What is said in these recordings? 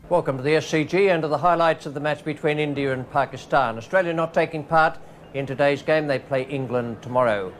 Welcome to the SCG and to the highlights of the match between India and Pakistan. Australia not taking part in today's game. They play England tomorrow.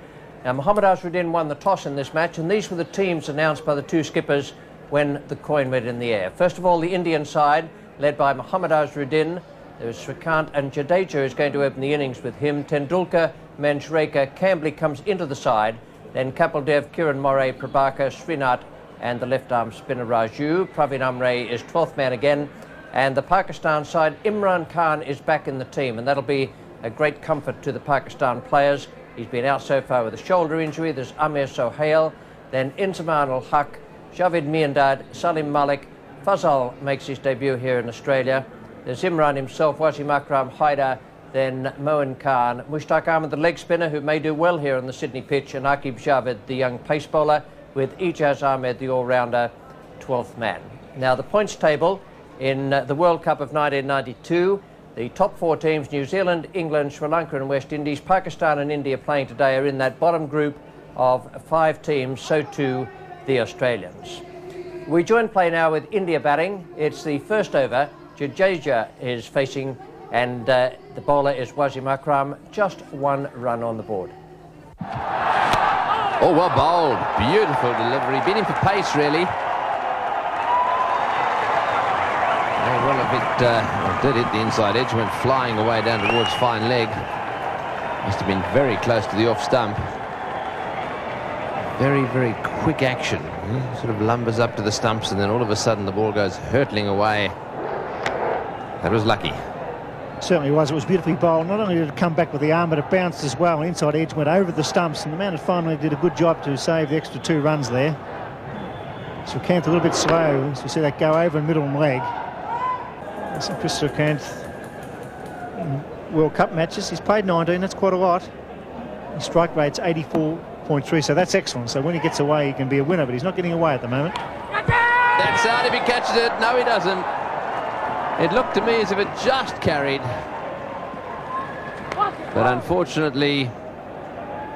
Now, Mohammad Azharuddin won the toss in this match, and these were the teams announced by the two skippers when the coin went in the air. First of all, the Indian side, led by Mohammad Azharuddin. There's Srikanth, and Jadeja is going to open the innings with him. Tendulkar, Manjrekar, Cambley comes into the side. Then Kapildev, Kiran Morey, Prabhakar, Srinath, and the left-arm spinner Raju. Praveen Amre is 12th man again. And the Pakistan side, Imran Khan is back in the team, and that'll be a great comfort to the Pakistan players. He's been out so far with a shoulder injury. There's Amir Sohail, then Inzamam ul-Haq, Javed Miandad, Salim Malik. Fazal makes his debut here in Australia. There's Imran himself, Wasim Akram, Haidar, then Moin Khan, Mushtaq Ahmed, the leg spinner, who may do well here on the Sydney pitch, and Aqib Javed, the young pace bowler, with Ijaz Ahmed, the all-rounder, 12th man. Now, the points table in the World Cup of 1992, the top four teams, New Zealand, England, Sri Lanka and West Indies, Pakistan and India playing today, are in that bottom group of 5 teams, so too the Australians. We join play now with India batting. It's the first over. Jadeja is facing, and the bowler is Wasim Akram. Just 1 run on the board. Oh, well bowled. Beautiful delivery. Beating for pace, really. Oh, well, if it did hit the inside edge, went flying away down towards fine leg. Must have been very close to the off stump. Very, very quick action. Sort of lumbers up to the stumps, and then all of a sudden the ball goes hurtling away. That was lucky. Certainly was. It was beautifully bowled. Not only did it come back with the arm, but it bounced as well. Inside edge went over the stumps, and the man finally did a good job to save the extra 2 runs there. Srikanth a little bit slow, as we see that go over in middle and leg. So Chris Srikanth in World Cup matches, he's played 19, that's quite a lot. His strike rate's 84.3, so that's excellent. So when he gets away, he can be a winner, but he's not getting away at the moment. That's out if he catches it. No, he doesn't. It looked to me as if it just carried. But unfortunately,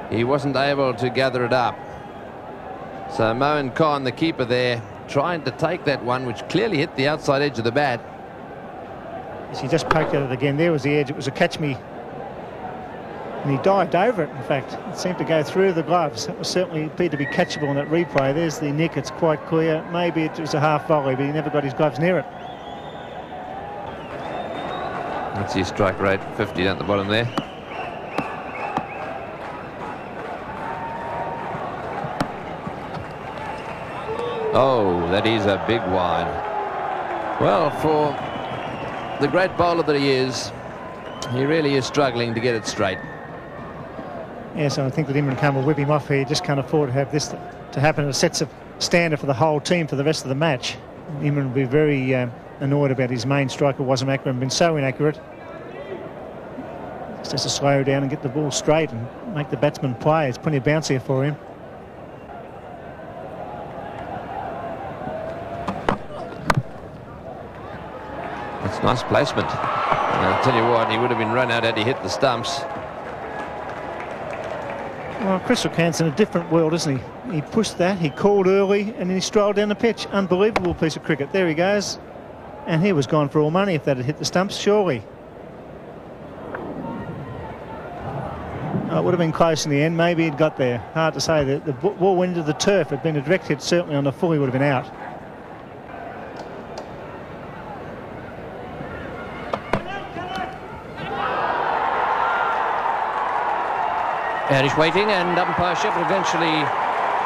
he wasn't able to gather it up. So Moin Khan, the keeper there, trying to take that one, which clearly hit the outside edge of the bat. He just poked at it again. There was the edge. It was a catch me. And he dived over it, in fact. It seemed to go through the gloves. That was certainly appeared to be catchable in that replay. There's the nick. It's quite clear. Maybe it was a half volley, but he never got his gloves near it. That's his strike rate, 50 down at the bottom there. Oh, that is a big wide. Well, for the great bowler that he is, he really is struggling to get it straight. Yes, I think that Imran Khan will whip him off here. He just can't afford to have this to happen. It sets a standard for the whole team for the rest of the match. Imran will be very annoyed about his main striker, Wasim Akram, been so inaccurate. Just has to slow down and get the ball straight and make the batsman play. There's plenty of bounce here for him. That's nice placement. And I'll tell you what, he would have been run out had he hit the stumps. Well, Chris Srikanth's in a different world, isn't he? He pushed that, he called early, and then he strolled down the pitch. Unbelievable piece of cricket. There he goes. And he was gone for all money if that had hit the stumps, surely. Oh, it would have been close in the end. Maybe he'd got there. Hard to say. The ball went into the turf. It had been a direct hit, certainly on the full, he would have been out. And he's waiting, and umpire Sheffield eventually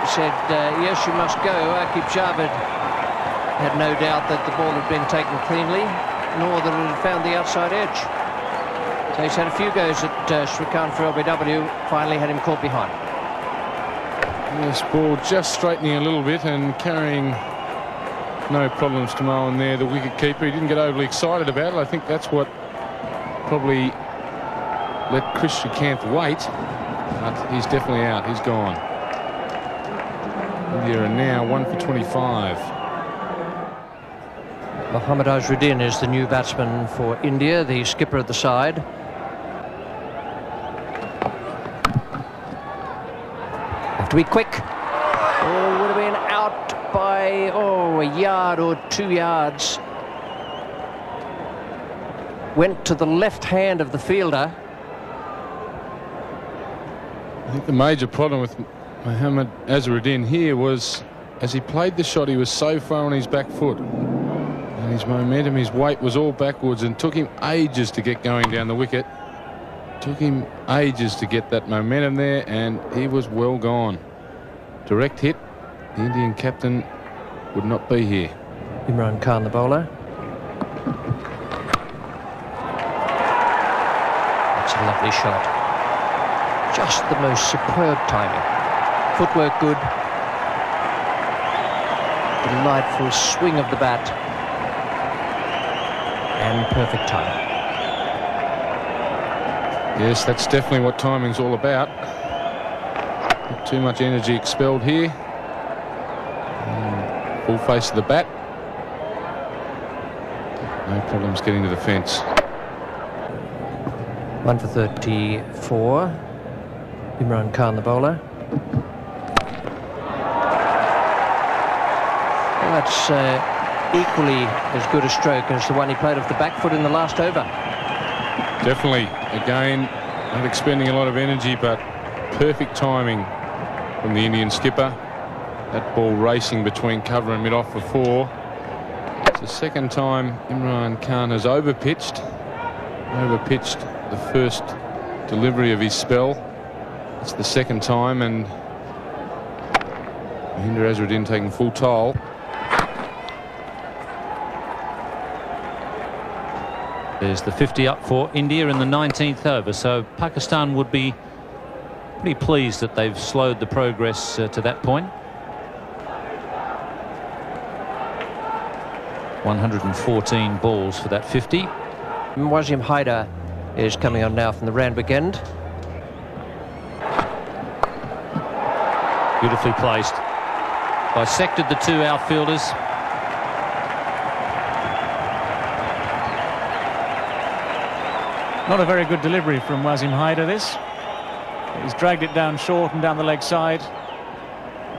said, yes, you must go. Aqib Javed had no doubt that the ball had been taken cleanly, nor that it had found the outside edge. So he's had a few goes at Srikanth for LBW, finally had him caught behind. This ball just straightening a little bit and carrying no problems to Moin there, the wicket keeper. He didn't get overly excited about it. I think that's what probably let Chris Srikanth wait. But he's definitely out. He's gone. India are now 1 for 25. Mohammad Azharuddin is the new batsman for India, the skipper at the side. Have to be quick. Oh, would have been out by away, oh, a yard or 2 yards. Went to the left hand of the fielder. I think the major problem with Mohammad Azharuddin here was, as he played the shot, he was so far on his back foot. And his momentum, his weight was all backwards, and took him ages to get going down the wicket. Took him ages to get that momentum there, and he was well gone. Direct hit, the Indian captain would not be here. Imran Khan, the bowler. That's a lovely shot. Just the most superb timing. Footwork good. Delightful swing of the bat. And perfect timing. Yes, that's definitely what timing's all about. Not too much energy expelled here. And full face of the bat. No problems getting to the fence. 1 for 34. Imran Khan, the bowler. Well, that's equally as good a stroke as the one he played off the back foot in the last over. Definitely. Again, not expending a lot of energy, but perfect timing from the Indian skipper. That ball racing between cover and mid-off for 4. It's the second time Imran Khan has overpitched the first delivery of his spell. It's the second time, and Mohammad Azharuddin taking full toll. There's the 50 up for India in the 19th over, so Pakistan would be pretty pleased that they've slowed the progress to that point. 114 balls for that 50. Wasim Haider is coming on now from the Randwick end. Beautifully placed. Dissected the 2 outfielders. Not a very good delivery from Wasim Haider, this. He's dragged it down short and down the leg side.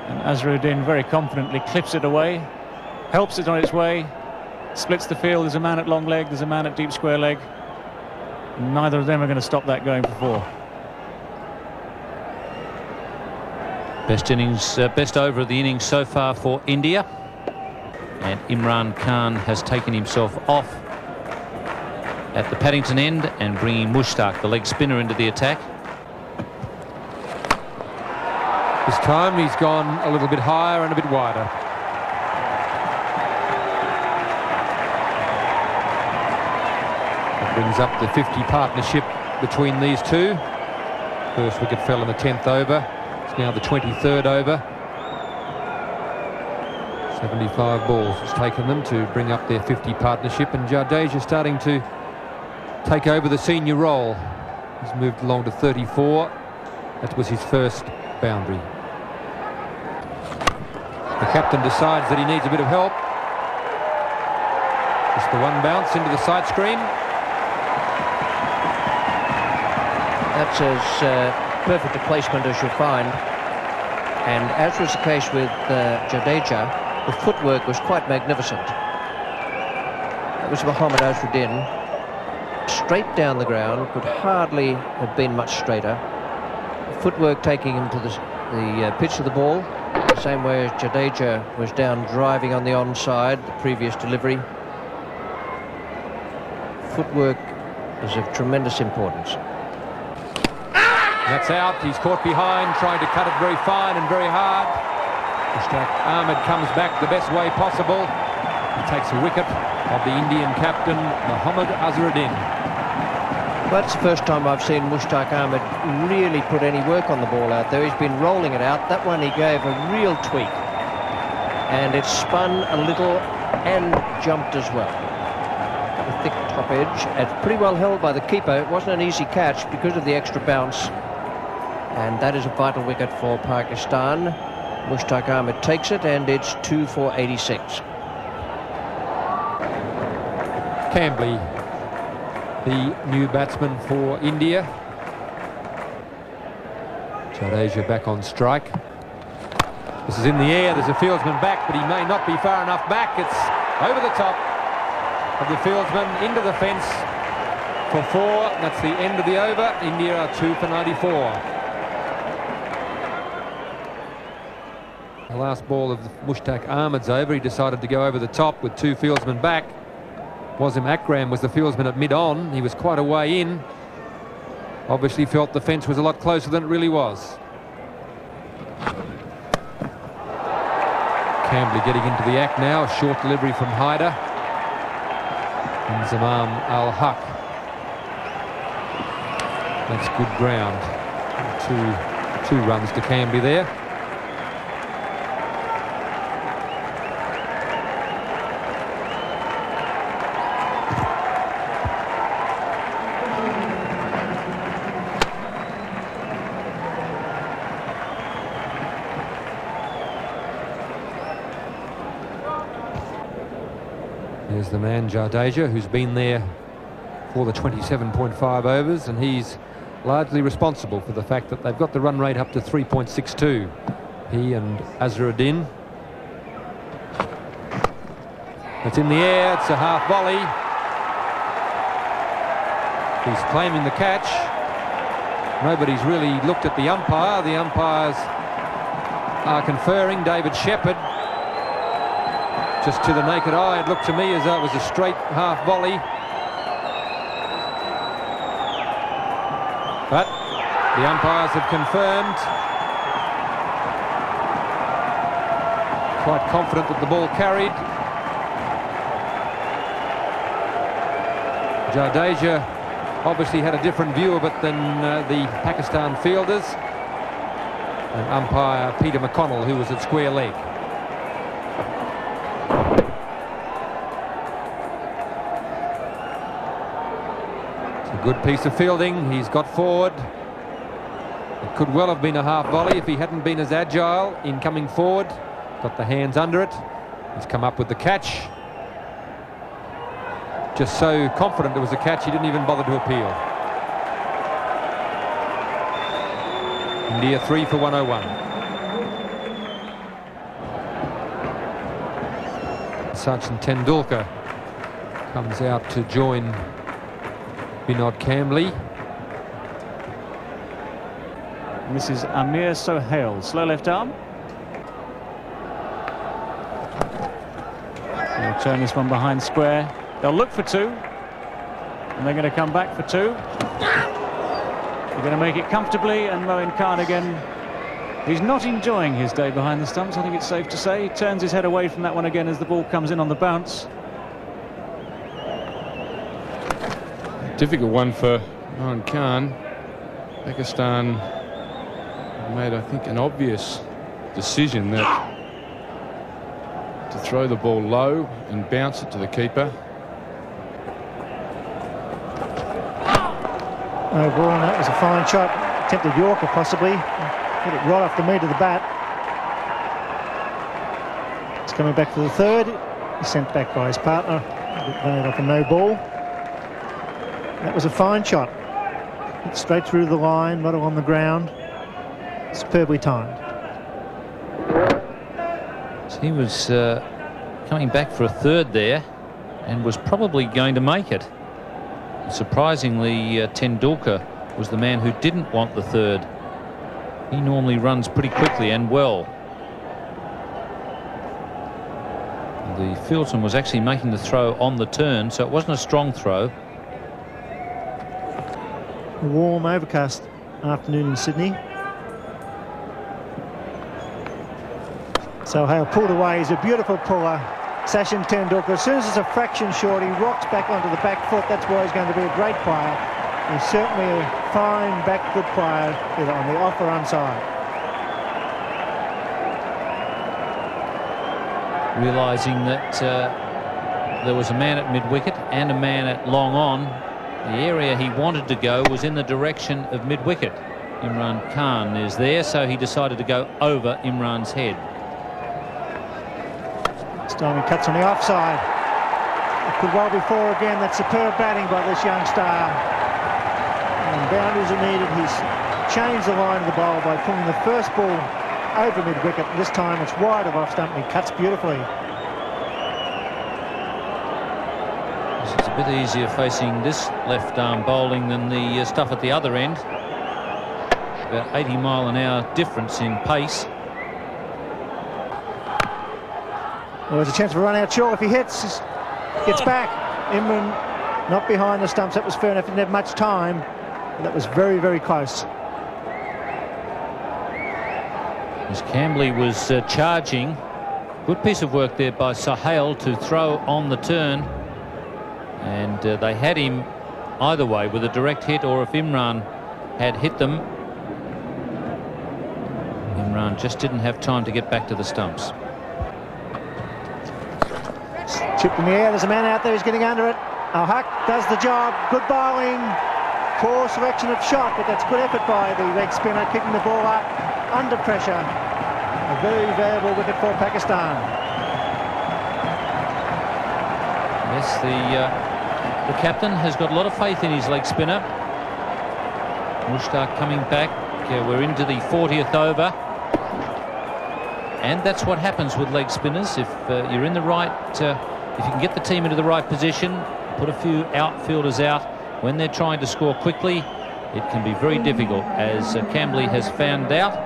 And Azharuddin very confidently clips it away, helps it on its way, splits the field. There's a man at long leg, there's a man at deep square leg. And neither of them are going to stop that going for 4. Best innings, best over of the innings so far for India. And Imran Khan has taken himself off at the Paddington end and bringing Mushtaq, the leg spinner, into the attack. This time he's gone a little bit higher and a bit wider. That brings up the 50 partnership between these two. First wicket fell in the 10th over. It's now the 23rd over. 75 balls it's taken them to bring up their 50 partnership, and Jadeja starting to take over the senior role. He's moved along to 34. That was his first boundary. The captain decides that he needs a bit of help. Just the one bounce into the side screen. That's as perfect a placement as you'll find. And as was the case with Jadeja, the footwork was quite magnificent. That was Mohammad Azharuddin. Straight down the ground, could hardly have been much straighter. Footwork taking him to the pitch of the ball, the same way as Jadeja was down driving on the onside, the previous delivery. Footwork is of tremendous importance. That's out. He's caught behind, trying to cut it very fine and very hard. Mushtaq Ahmed comes back the best way possible. He takes a wicket of the Indian captain, Mohammad Azharuddin. Well, that's the first time I've seen Mushtaq Ahmed really put any work on the ball out there. He's been rolling it out. That one he gave a real tweak. And it spun a little and jumped as well. The thick top edge. It's pretty well held by the keeper. It wasn't an easy catch because of the extra bounce. And that is a vital wicket for Pakistan. Mushtaq Ahmed takes it, and it's 2 for 86. Cambley, the new batsman for India. Jadeja back on strike. This is in the air. There's a fieldsman back, but he may not be far enough back. It's over the top of the fieldsman into the fence for 4. That's the end of the over. India are 2 for 94. The last ball of Mushtaq Ahmed's over. He decided to go over the top with 2 fieldsmen back. Wasim Akram was the fieldsman at mid-on. He was quite a way in. Obviously felt the fence was a lot closer than it really was. Cambly getting into the act now. A short delivery from Haider. And Zamam Al-Haq. That's good ground. Two runs to Cambly there. There's the man, Jadeja, who's been there for the 27.5 overs, and he's largely responsible for the fact that they've got the run rate up to 3.62. He and Azharuddin. It's in the air, it's a half volley. He's claiming the catch. Nobody's really looked at the umpire. The umpires are conferring. David Shepherd, just to the naked eye, it looked to me as though it was a straight half volley. But the umpires have confirmed. Quite confident that the ball carried. Jadeja obviously had a different view of it than the Pakistan fielders. And umpire Peter McConnell, who was at square leg. Good piece of fielding. He's got forward. It could well have been a half volley if he hadn't been as agile in coming forward. Got the hands under it. He's come up with the catch. Just so confident it was a catch, he didn't even bother to appeal. India 3 for 101. Sachin Tendulkar comes out to join Vinod Cambly. And this is Amir Sohail, slow left arm. They'll turn this one behind square. They'll look for 2, and they're going to come back for 2. They're going to make it comfortably, and Moin Khan again. He's not enjoying his day behind the stumps, I think it's safe to say. He turns his head away from that one again as the ball comes in on the bounce. Difficult one for Moin Khan. Pakistan made, I think, an obvious decision that to throw the ball low and bounce it to the keeper. No ball, and that was a fine shot. Attempted Yorker possibly. Hit it right off the meat of the bat. It's coming back for the 3rd. He's sent back by his partner. Made like a no ball. That was a fine shot. Hit straight through the line, right on the ground. Superbly timed. So he was coming back for a 3rd there and was probably going to make it. Surprisingly, Tendulkar was the man who didn't want the 3rd. He normally runs pretty quickly and well. The fieldsman was actually making the throw on the turn, so it wasn't a strong throw. A warm, overcast afternoon in Sydney. Sohail pulled away. He's a beautiful puller. Sachin Tendulkar, as soon as it's a fraction short, he rocks back onto the back foot. That's why he's going to be a great player. He's certainly a fine back foot player, either on the off or onside. Realising that there was a man at mid-wicket and a man at long on, the area he wanted to go was in the direction of mid-wicket. Imran Khan is there, so he decided to go over Imran's head. This time he cuts on the offside. It could well be 4 again. That's superb batting by this young star. And boundaries are needed. He's changed the line of the bowl by pulling the first ball over mid-wicket. This time it's wide of off stump and he cuts beautifully. It's a bit easier facing this left-arm bowling than the stuff at the other end. About 80-mile-an-hour difference in pace. Well, there's a chance of a run-out short if he hits. Gets back. Imran not behind the stumps. That was fair enough. Didn't have much time. But that was very, very close. As Cambley was charging, good piece of work there by Sahel to throw on the turn. And they had him either way with a direct hit, or if Imran had hit them, Imran just didn't have time to get back to the stumps. Chipped in the air. There's a man out there who's getting under it. Al-Haq does the job. Good bowling. Poor selection of shot, but that's good effort by the leg spinner, keeping the ball up under pressure. A very valuable wicket for Pakistan. Yes, the captain has got a lot of faith in his leg spinner. Mushtaq coming back. We're into the 40th over. And that's what happens with leg spinners. If you're in the right, if you can get the team into the right position, put a few outfielders out when they're trying to score quickly, it can be very difficult, as Cambley has found out.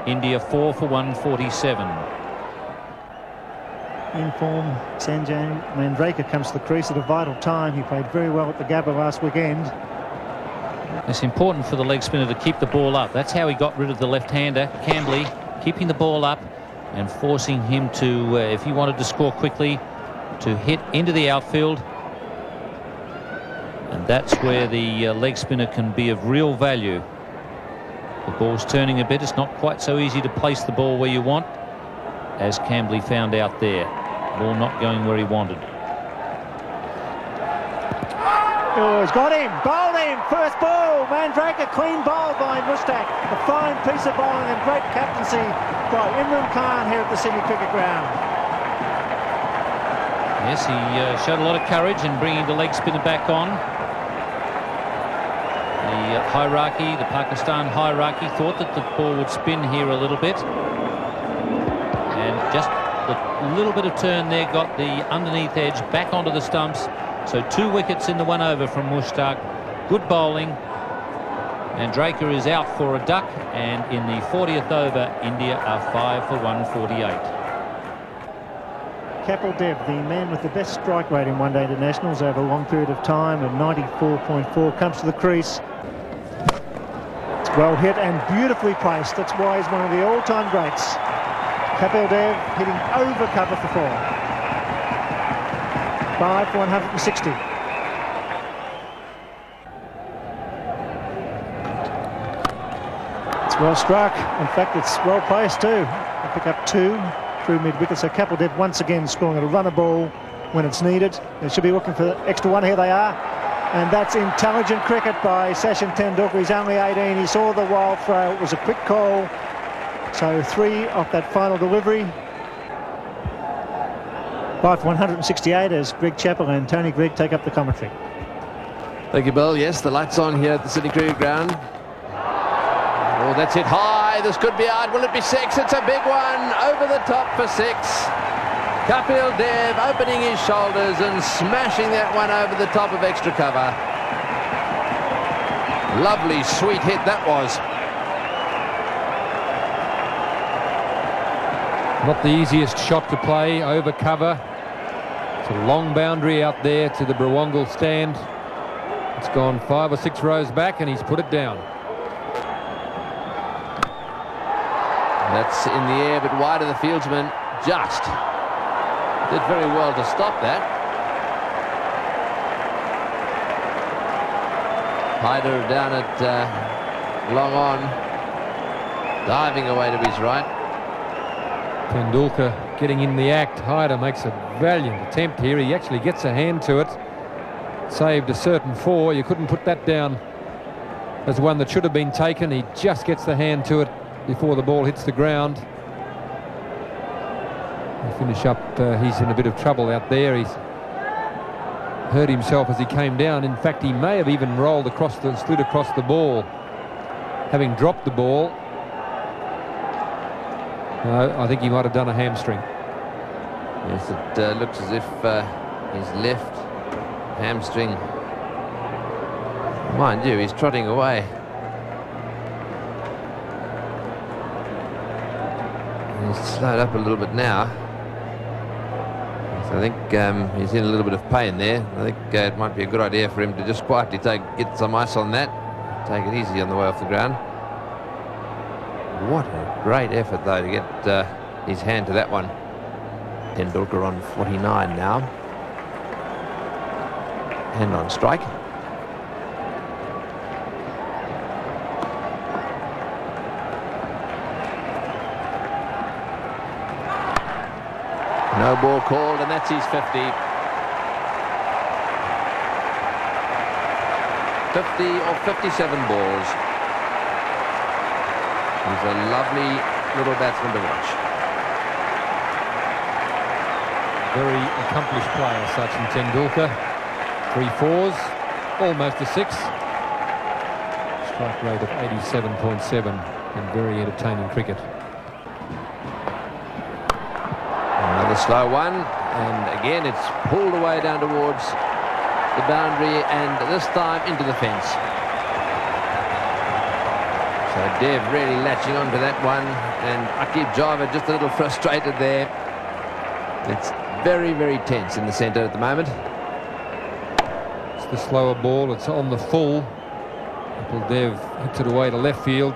India 4 for 147. In form, Sanjay Mandraker comes to the crease at a vital time. He played very well at the Gabba last weekend. It's important for the leg spinner to keep the ball up. That's how he got rid of the left-hander, Cambley, keeping the ball up and forcing him to, if he wanted to score quickly, to hit into the outfield. And that's where the leg spinner can be of real value. The ball's turning a bit. It's not quite so easy to place the ball where you want, as Cambley found out there. Ball not going where he wanted. Oh, he's got him. Bowled him. First ball. Mandraker clean bowl by Mushtaq. A fine piece of bowling and great captaincy by Imran Khan here at the Sydney Cricket Ground. Yes, he showed a lot of courage in bringing the leg spinner back on. The hierarchy, the Pakistan hierarchy, thought that the ball would spin here a little bit. And just the little bit of turn there got the underneath edge back onto the stumps. So 2 wickets in the 1 over from Mushtaq. Good bowling. And Draker is out for a duck. And in the 40th over, India are 5 for 148. Kapil Dev, the man with the best strike rate in one-day internationals over a long period of time, at 94.4, comes to the crease. It's well hit and beautifully placed. That's why he's one of the all-time greats. Kapil Dev hitting over cover for 4. 5 for 160. It's well struck. In fact, it's well placed too. They pick up 2 through mid-wicket. So Kapil Dev once again scoring a runner ball when it's needed. They should be looking for the extra 1. Here they are. And that's intelligent cricket by Sachin Tendulkar. He's only 18. He saw the wild throw. It was a quick call. So 3 off that final delivery. 5 for 168 as Greg Chappell and Tony Gregg take up the commentary. Thank you, Bill. Yes, the lights on here at the Sydney Cricket Ground. Oh, that's hit high. This could be out. Will it be 6? It's a big one. Over the top for 6. Kapil Dev opening his shoulders and smashing that one over the top of extra cover. Lovely, sweet hit that was. Not the easiest shot to play over cover. It's a long boundary out there to the Brawangal stand. It's gone 5 or 6 rows back and he's put it down. That's in the air, but wide of the fieldsman. Just did very well to stop that. Hyder down at long on, diving away to his right. Tendulkar getting in the act. Hyder makes a valiant attempt here. He actually gets a hand to it. Saved a certain 4. You couldn't put that down as one that should have been taken. He just gets the hand to it before the ball hits the ground. He'll finish up. He's in a bit of trouble out there. He's hurt himself as he came down. In fact, he may have even rolled across the, slid across the ball, having dropped the ball. No, I think he might have done a hamstring. Yes, it looks as if his left hamstring. Mind you, he's trotting away. He's slowed up a little bit now. So I think he's in a little bit of pain there. I think it might be a good idea for him to just quietly get some ice on that. Take it easy on the way off the ground. What a great effort, though, to get his hand to that one. Tendulkar on 49 now. Hand on strike. No ball called, and that's his 50. 50 or 57 balls. He's a lovely little batsman to watch. Very accomplished player, Sachin Tendulkar. 3 fours, almost a 6. Strike rate of 87.7 and very entertaining cricket. Another slow one, and again it's pulled away down towards the boundary, and this time into the fence. So Dev really latching onto that one, and Aqib Java just a little frustrated there. It's very, very tense in the centre at the moment. It's the slower ball, it's on the full. Kapil Dev hits it away to left field.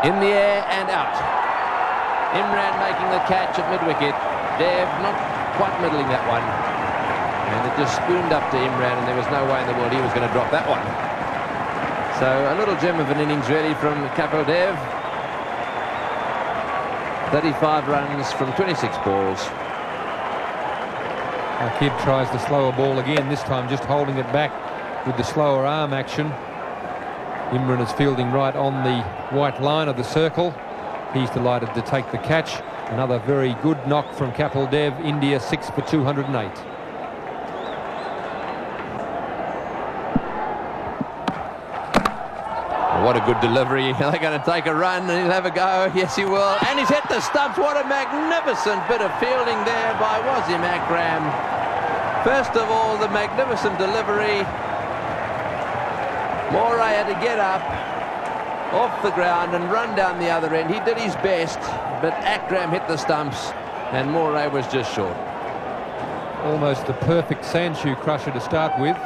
In the air and out. Imran making the catch at mid-wicket. Dev not quite middling that one. And it just spooned up to Imran, and there was no way in the world he was going to drop that one. So a little gem of an innings really from Kapil Dev. 35 runs from 26 balls. Aqib tries the slower ball again, this time just holding it back with the slower arm action. Imran is fielding right on the white line of the circle. He's delighted to take the catch. Another very good knock from Kapil Dev. India 6 for 208. What a good delivery. They're going to take a run and he'll have a go. Yes, he will. And he's hit the stumps. What a magnificent bit of fielding there by Wasim Akram. First of all, the magnificent delivery. Moray had to get up off the ground and run down the other end. He did his best, but Akram hit the stumps and Moray was just short. Almost the perfect sandshoe crusher to start with.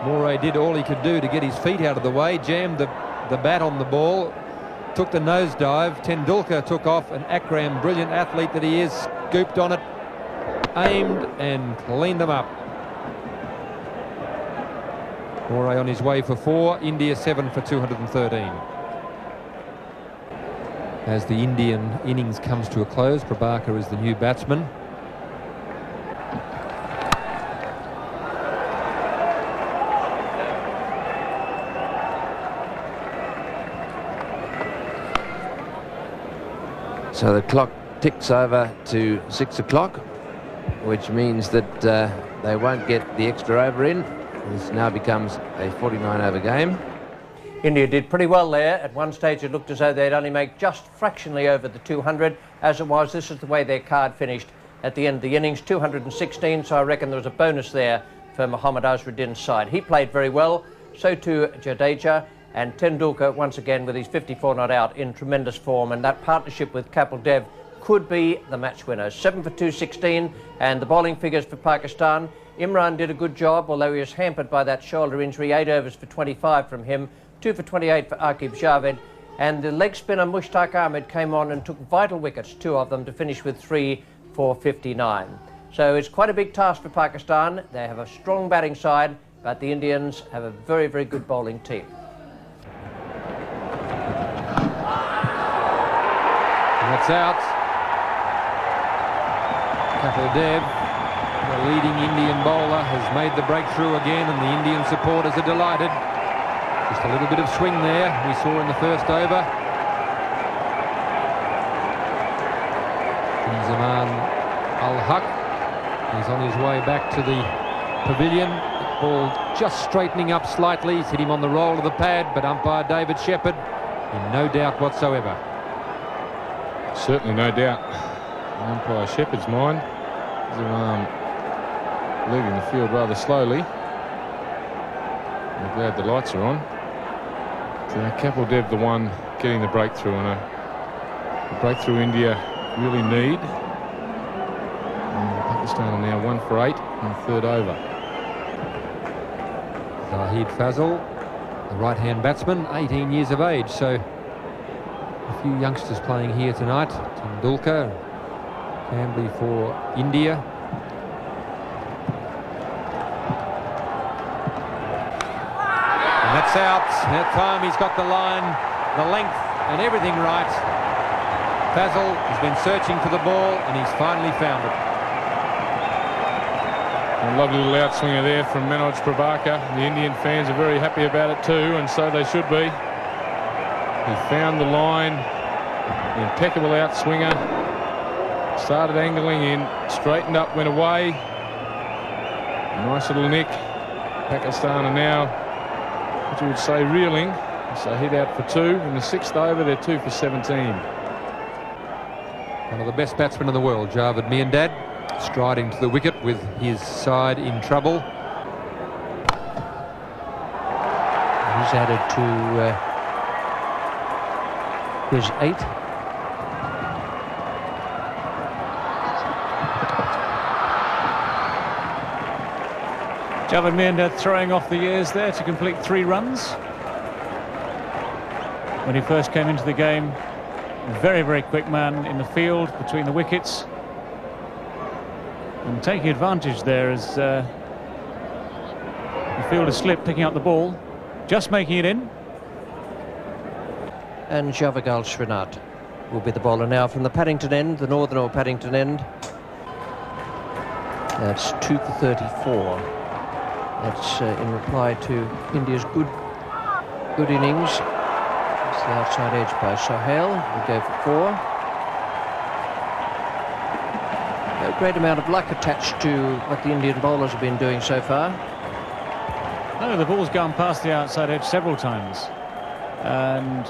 Moray did all he could do to get his feet out of the way, jammed the bat on the ball, took the nosedive. Tendulkar took off, and Akram, brilliant athlete that he is, scooped on it, aimed and cleaned them up. Moray on his way for 4, India 7 for 213. As the Indian innings comes to a close, Prabhakar is the new batsman. So the clock ticks over to 6 o'clock, which means that they won't get the extra over in. This now becomes a 49-over game. India did pretty well there. At one stage it looked as though they'd only make just fractionally over the 200. As it was, this is the way their card finished at the end of the innings, 216, so I reckon there was a bonus there for Mohammad Azharuddin's side. He played very well, so too Jadeja, and Tendulkar once again with his 54 not out in tremendous form, and that partnership with Kapil Dev could be the match winner. 7 for 216, and the bowling figures for Pakistan. Imran did a good job, although he was hampered by that shoulder injury. 8 overs for 25 from him, 2 for 28 for Aqib Javed, and the leg spinner Mushtaq Ahmed came on and took vital wickets, 2 of them, to finish with 3 for 59. So it's quite a big task for Pakistan. They have a strong batting side, but the Indians have a very, very good bowling team. That's out. Kapil Dev, the leading Indian bowler, has made the breakthrough again, and the Indian supporters are delighted. Just a little bit of swing there we saw in the first over. Zaman Al-Haq is on his way back to the pavilion. It Ball just straightening up slightly. He's hit him on the roll of the pad, but umpire David Shepherd in no doubt whatsoever. Certainly no doubt. Umpire Shepherd's mind. Leaving the field rather slowly. I'm glad the lights are on. So Kapil the one getting the breakthrough, and a breakthrough India really need. And Pakistan are now 1 for 8 in the third over. Zahid Fazal, the right-hand batsman, 18 years of age, so a few youngsters playing here tonight. Tendulkar, Camberley for India. And that's out. That time he's got the line, the length and everything right. Fazal has been searching for the ball and he's finally found it. A lovely little outswinger there from Manoj Prabhakar. The Indian fans are very happy about it too, and so they should be. He found the line. Impeccable outswinger. Started angling in, straightened up, went away. Nice little nick. Pakistan are now, what you would say, reeling. So hit out for 2 in the 6th over. They're 2 for 17. One of the best batsmen in the world, Javed Miandad, striding to the wicket with his side in trouble. He's added to his 8. Javed Miandad throwing off the years there to complete 3 runs. When he first came into the game, very, very quick man in the field between the wickets. And taking advantage there as the fielder slipped, picking up the ball, just making it in. And Javagal Srinath will be the bowler now from the Paddington end, the northern or Paddington end. That's 2 for 34. That's in reply to India's good innings. It's the outside edge by Sohail. We'll go for 4. A great amount of luck attached to what the Indian bowlers have been doing so far. No, the ball's gone past the outside edge several times. And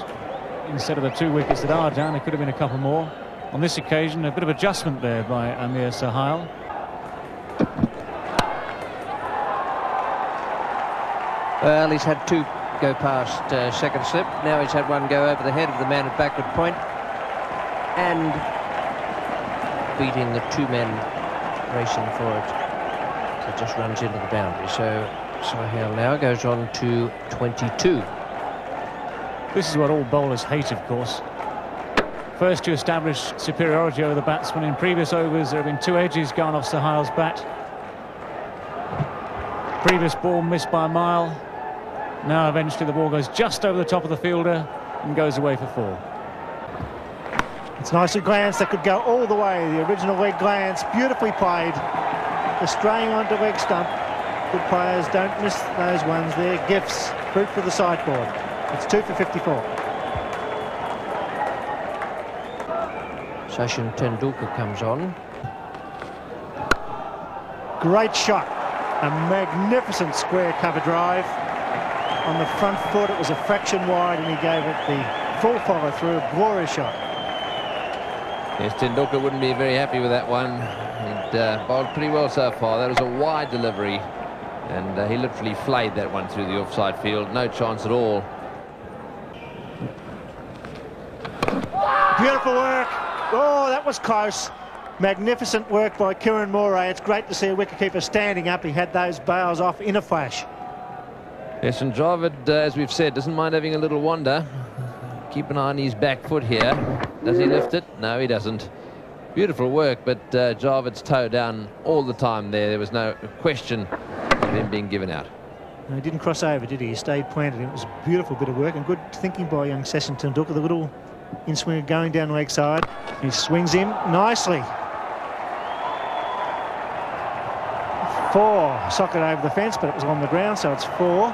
instead of the 2 wickets that are down, there could have been a couple more. On this occasion, a bit of adjustment there by Amir Sohail. Well, he's had 2 go past second slip. Now he's had 1 go over the head of the man at backward point. And beating the 2 men racing for it. So it just runs into the boundary. So Sohail now goes on to 22. This is what all bowlers hate, of course. First to establish superiority over the batsman. In previous overs, there have been 2 edges gone off Sohail's bat. Previous ball missed by a mile. Now eventually the ball goes just over the top of the fielder and goes away for 4. It's nicely glanced. That could go all the way. The original leg glance, beautifully played. Just straying onto leg stump. Good players don't miss those ones. They're gifts. Fruit for the sideboard. It's 2 for 54. Sachin Tendulkar comes on. Great shot. A magnificent square cover drive. On the front foot, it was a fraction wide, and he gave it the full follow through. A glorious shot. Yes, Tendulkar wouldn't be very happy with that one. He'd bowled pretty well so far. That was a wide delivery, and he literally flayed that one through the offside field. No chance at all. Beautiful work. Oh, that was close. Magnificent work by Kieran Moray. It's great to see a wicketkeeper standing up. He had those bails off in a flash. Yes, and Javed, as we've said, doesn't mind having a little wander. Keep an eye on his back foot here. Does he lift it? No, he doesn't. Beautiful work, but Javed's toe down all the time there. There was no question of him being given out. No, he didn't cross over, did he? He stayed planted. It was a beautiful bit of work and good thinking by young Sachin Tendulkar. The little in-swinger going down leg side. He swings him nicely. 4. Socket over the fence, but it was on the ground, so it's 4.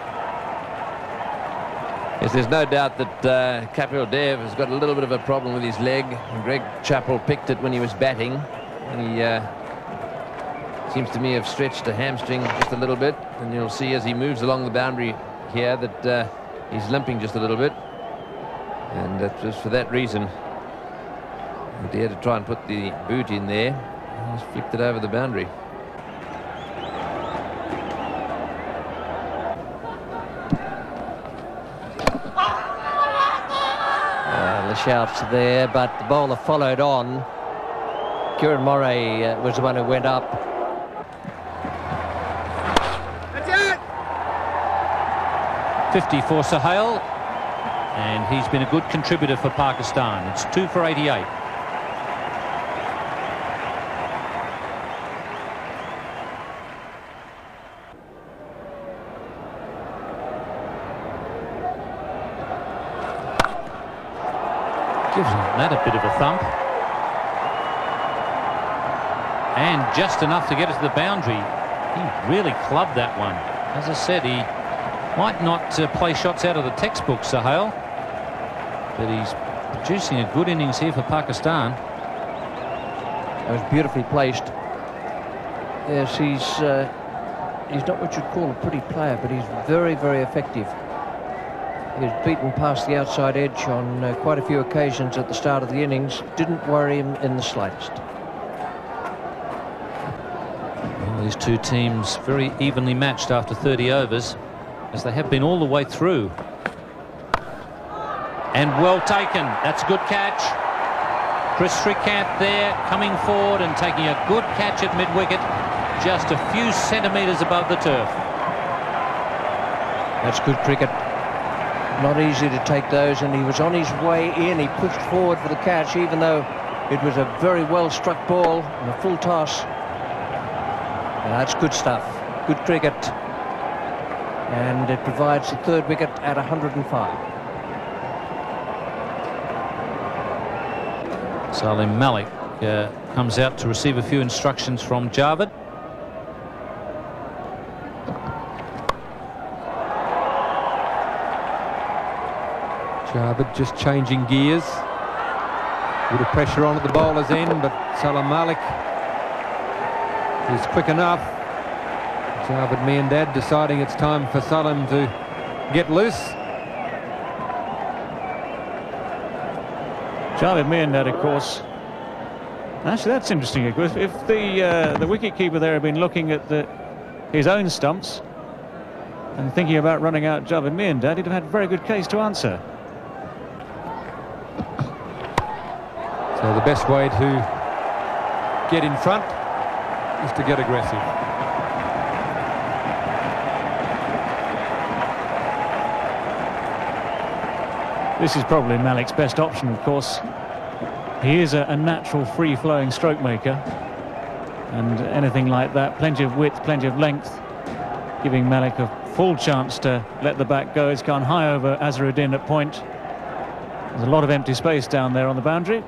Yes, there's no doubt that Kapil Dev has got a little bit of a problem with his leg. And Greg Chappell picked it when he was batting, and he seems to me have stretched a hamstring just a little bit, and you'll see as he moves along the boundary here that he's limping just a little bit, and that was for that reason he had to try and put the boot in there. He's flicked it over the boundary. The shouts there, but the bowler followed on. Kieran Moray was the one who went up. That's it! 50 for Sohail, and he's been a good contributor for Pakistan. It's 2 for 88. Gives that a bit of a thump. And just enough to get it to the boundary. He really clubbed that one. As I said, he might not play shots out of the textbook, Sohail, but he's producing a good innings here for Pakistan. That was beautifully placed. Yes, he's not what you'd call a pretty player, but he's very, very effective. He was beaten past the outside edge on quite a few occasions at the start of the innings. Didn't worry him in the slightest. Well, these two teams very evenly matched after 30 overs, as they have been all the way through. And well taken. That's a good catch. Chris Srikanth there, coming forward and taking a good catch at mid-wicket, just a few centimetres above the turf. That's good cricket. Not easy to take those, and he was on his way in. He pushed forward for the catch, even though it was a very well struck ball and a full toss. That's good stuff. Good cricket. And it provides the third wicket at 105. Salim Malik comes out to receive a few instructions from Javed. Javed just changing gears. A bit of pressure on at the bowler's end, but Salim Malik is quick enough. Javed Miandad deciding it's time for Salim to get loose. Javed Miandad, of course. Actually, that's interesting. If the wicketkeeper there had been looking at his own stumps and thinking about running out Javed Miandad, he'd have had a very good case to answer. So the best way to get in front is to get aggressive. This is probably Malik's best option, of course. He is a natural free-flowing stroke maker, and anything like that, plenty of width, plenty of length, giving Malik a full chance to let the bat go. It's gone high over Azharuddin at point. There's a lot of empty space down there on the boundary,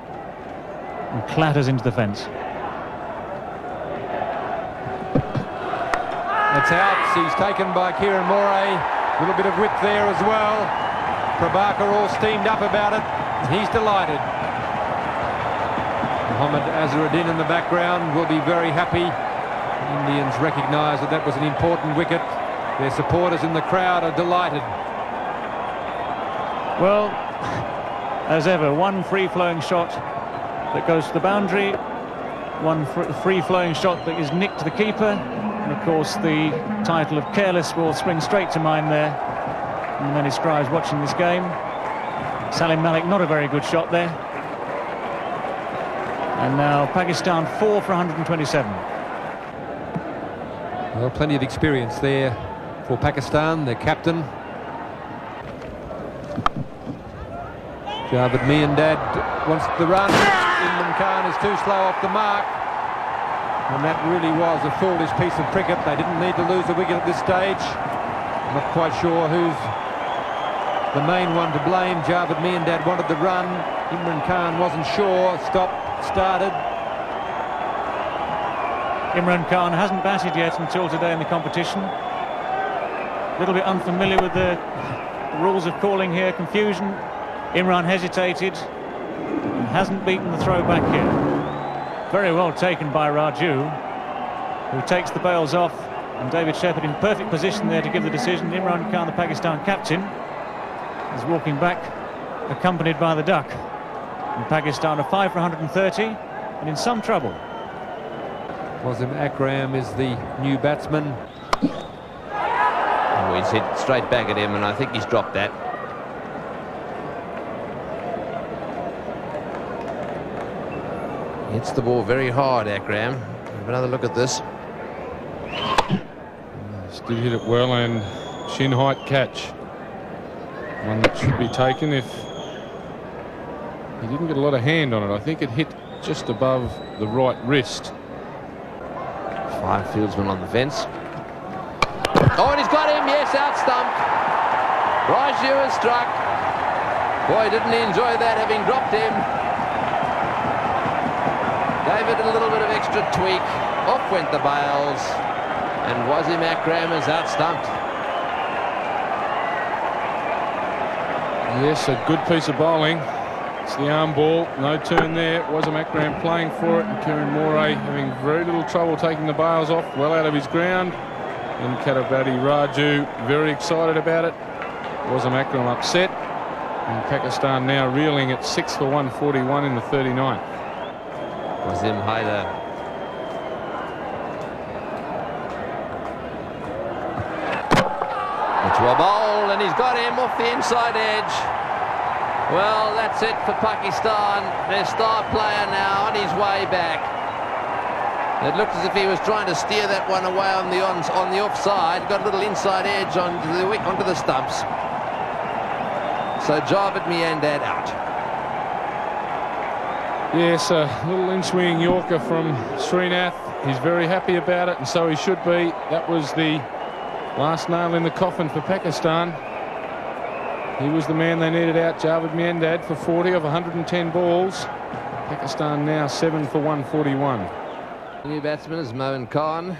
and clatters into the fence. That's out. He's taken by Kieran Moray. A little bit of width there as well. Prabhakar all steamed up about it. He's delighted. Mohammad Azharuddin in the background will be very happy. The Indians recognise that that was an important wicket. Their supporters in the crowd are delighted. Well, as ever, one free-flowing shot that goes to the boundary, one free-flowing shot that is nicked to the keeper, and of course the title of careless will spring straight to mind there. And many scribes watching this game. Salim Malik, not a very good shot there. And now Pakistan 4 for 127. Well, plenty of experience there for Pakistan, their captain. Javed Miandad wants the run. Imran Khan is too slow off the mark. And that really was a foolish piece of cricket. They didn't need to lose the wicket at this stage. I'm not quite sure who's the main one to blame. Javed Miandad wanted the run. Imran Khan wasn't sure. Stopped, started. Imran Khan hasn't batted yet until today in the competition. A little bit unfamiliar with the rules of calling here, confusion. Imran hesitated and hasn't beaten the throw back here. Very well taken by Raju, who takes the bails off, and David Shepherd in perfect position there to give the decision. Imran Khan, the Pakistan captain, is walking back, accompanied by the duck. And Pakistan are 5 for 130 and in some trouble. Wasim Akram is the new batsman. Oh, he's hit straight back at him, and I think he's dropped that. Hits the ball very hard, Akram. Have another look at this. Did hit it well, and shin height catch. One that should be taken if he didn't get a lot of hand on it. I think it hit just above the right wrist. 5 fieldsmen on the fence. Oh, and he's got him. Yes, out stumped. Raju has struck. Boy, didn't he enjoy that, having dropped him. Gave it a little bit of extra tweak. Off went the bails. And Wasim Akram is out stumped. Yes, a good piece of bowling. It's the arm ball, no turn there. Wasim Akram playing for it, and Kieran Moray having very little trouble taking the bails off, well out of his ground. And Katabati Raju very excited about it. Wasim Akram upset, and Pakistan now reeling at 6 for 141 in the 39th. Wasim Haider. To a bowl, and he's got him off the inside edge. Well, that's it for Pakistan. Their star player now on his way back. It looked as if he was trying to steer that one away on the offside. Got a little inside edge onto the stumps. So Javed Miandad out. Yes, a little in-swinging Yorker from Srinath. He's very happy about it, and so he should be. That was the last nail in the coffin for Pakistan. He was the man they needed out, Javed Miandad, for 40 of 110 balls. Pakistan now 7 for 141. The new batsman is Moin Khan.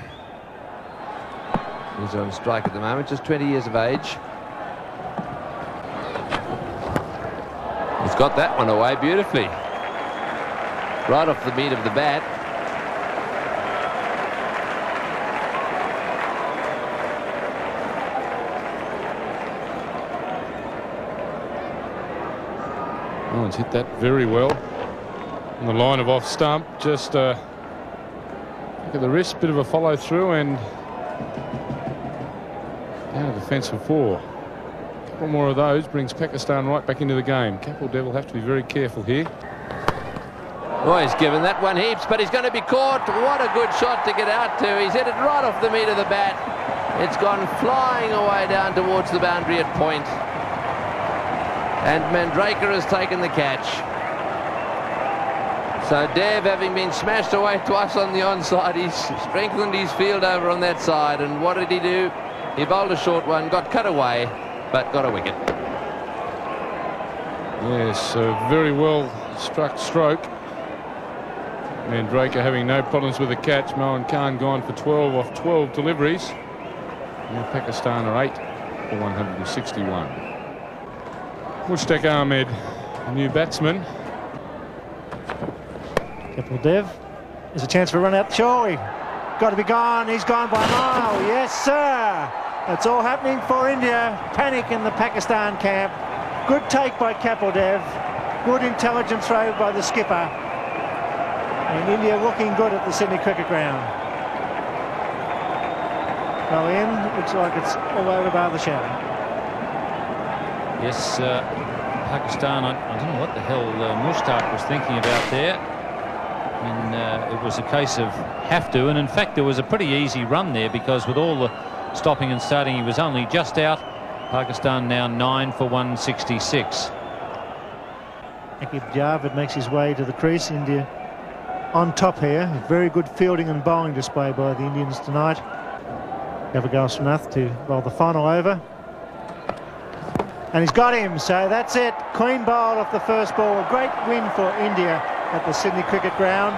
He's on strike at the moment, just 20 years of age. He's got that one away beautifully. Right off the beat of the bat. Oh, it's hit that very well. On the line of off stump, just look at the wrist, bit of a follow through, and down to the fence for 4. A couple more of those brings Pakistan right back into the game. Kapil Dev will have to be very careful here. Oh, he's given that one heaps, but he's going to be caught. What a good shot to get out to. He's hit it right off the meat of the bat. It's gone flying away down towards the boundary at point. And Mandraker has taken the catch. So Dev, having been smashed away twice on the onside, he's strengthened his field over on that side. And what did he do? He bowled a short one, got cut away, but got a wicket. Yes, a very well struck stroke. Mandraker having no problems with the catch. Moin Khan gone for 12 off 12 deliveries. Now Pakistan are 8 for 161. Mushtaq Ahmed, the new batsman. Kapil Dev. There's a chance for a run out the shore. Got to be gone. He's gone by a mile. Yes, sir. That's all happening for India. Panic in the Pakistan camp. Good take by Kapil Dev. Good intelligent throw by the skipper. And India looking good at the Sydney Cricket Ground. Go in. Looks like it's all over by the shadow. Yes, Pakistan, I don't know what the hell Mushtaq was thinking about there. And it was a case of have to, and in fact there was a pretty easy run there, because with all the stopping and starting he was only just out. Pakistan now 9 for 166. Akib Javed makes his way to the crease. India on top here. Very good fielding and bowling display by the Indians tonight. Gavagal Srinath to bowl the final over. And he's got him, so that's it. Clean bowl off the first ball. A great win for India at the Sydney Cricket Ground.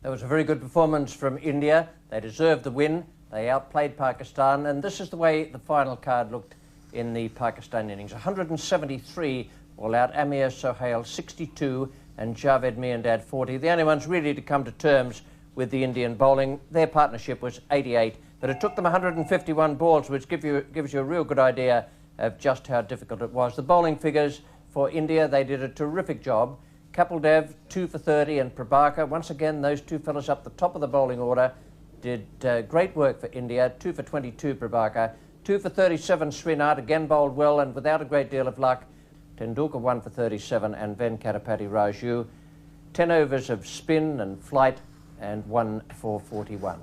That was a very good performance from India. They deserved the win. They outplayed Pakistan, and this is the way the final card looked in the Pakistan innings. 173 all out. Amir Sohail 62 and Javed Miandad 40. The only ones really to come to terms with the Indian bowling. Their partnership was 88, but it took them 151 balls, which gives you a real good idea of just how difficult it was. The bowling figures for India, they did a terrific job. Kapil Dev, 2 for 30, and Prabhakar, once again, those two fellas up the top of the bowling order, did great work for India. 2 for 22, Prabhakar. 2 for 37, Srinath, again bowled well and without a great deal of luck. Tendulkar 1 for 37 and Venkatapati Raju. 10 overs of spin and flight and 1 for 41.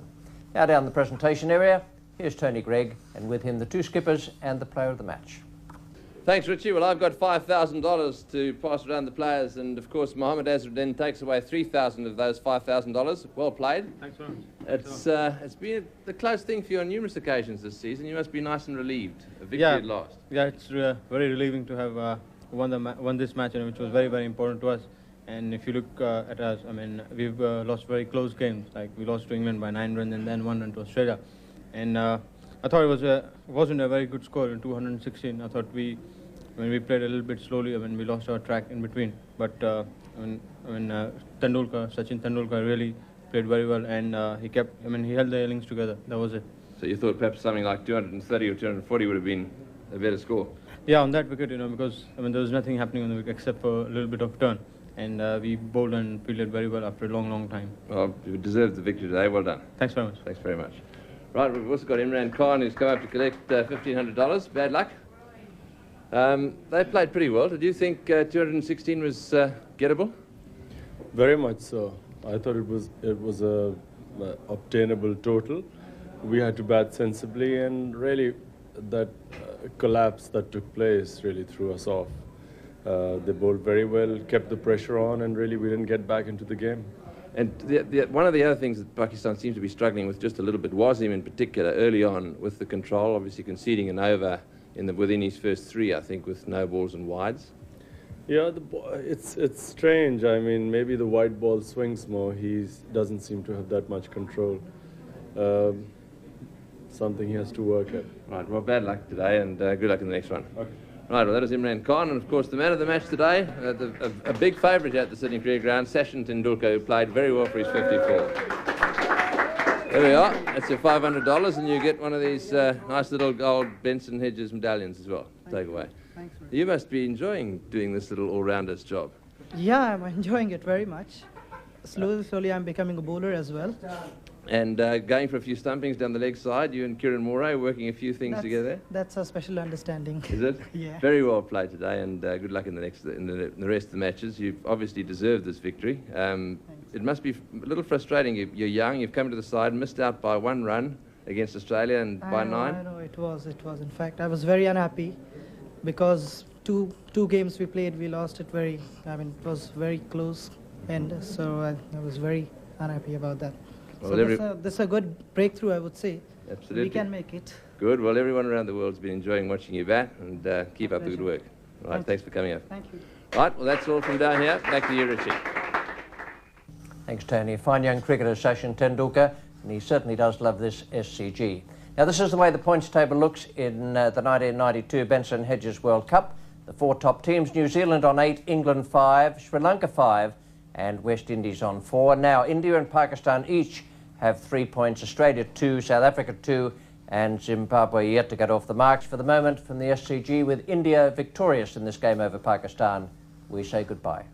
Now down the presentation area, here's Tony Greig, and with him the two skippers and the player of the match. Thanks, Richie. Well, I've got $5,000 to pass around the players, and of course Mohammed Azharuddin takes away $3,000 of those $5,000. Well played. Thanks very much. It's been the close thing for you on numerous occasions this season. You must be nice and relieved. A victory at last. Yeah, it's very relieving to have won this match, which was very, very important to us. And if you look at us, I mean, we've lost very close games. Like we lost to England by 9 runs and then 1 run to Australia. And I thought it wasn't a very good score in 216. I thought we played a little bit slowly. I mean, we lost our track in between. But Sachin Tendulkar really played very well, and he held the innings together. That was it. So you thought perhaps something like 230 or 240 would have been a better score? Yeah, on that wicket, because there was nothing happening on the wicket except for a little bit of turn, and we bowled and fielded very well after a long, long time. Well, you deserved the victory today. Well done. Thanks very much. Thanks very much. Right, we've also got Imran Khan, who's come up to collect $1,500. Bad luck. They played pretty well. Did you think 216 was gettable? Very much so. I thought it was a obtainable total. We had to bat sensibly, and really that collapse that took place really threw us off. They bowled very well, kept the pressure on, and really we didn't get back into the game. And one of the other things that Pakistan seems to be struggling with just a little bit, Wasim in particular, early on with the control, obviously conceding an over within his first 3, I think, with no balls and wides. Yeah, it's strange. I mean, maybe the white ball swings more. He doesn't seem to have that much control. Something he has to work at. Right, well, bad luck today, and good luck in the next one. Okay. Right, well, that was Imran Khan, and of course the man of the match today, a big favourite here at the Sydney Cricket Ground, Sachin Tendulkar, who played very well for his 54. There we are. That's your $500, and you get one of these nice little gold Benson Hedges medallions as well. Take away. Thanks. You must be enjoying doing this little all-rounders job. Yeah, I'm enjoying it very much. Slowly, I'm becoming a bowler as well. And going for a few stumpings down the leg side, you and Kieran Moray working a few things together. That's a special understanding. Is it? Yeah. Very well played today, and good luck in the rest of the matches. You've obviously deserved this victory. It must be a little frustrating. You're young. You've come to the side, missed out by 1 run against Australia, and by 9. I know it was. In fact, I was very unhappy because two games we played, we lost it it was very close, and so I was very unhappy about that. Well, so this is a good breakthrough, I would say. Absolutely. We can make it. Good. Well, everyone around the world's been enjoying watching you bat, and keep up the good work. Right, thanks for coming up. Thank you. Right, well, that's all from down here. Back to you, Richie. Thanks, Tony. Fine young cricketer, Sachin Tendulkar, and he certainly does love this SCG. Now, this is the way the points table looks in the 1992 Benson Hedges World Cup. The 4 top teams: New Zealand on 8, England 5, Sri Lanka 5, and West Indies on 4. Now, India and Pakistan each have 3 points, Australia 2, South Africa 2, and Zimbabwe yet to get off the marks. For the moment, from the SCG, with India victorious in this game over Pakistan, we say goodbye.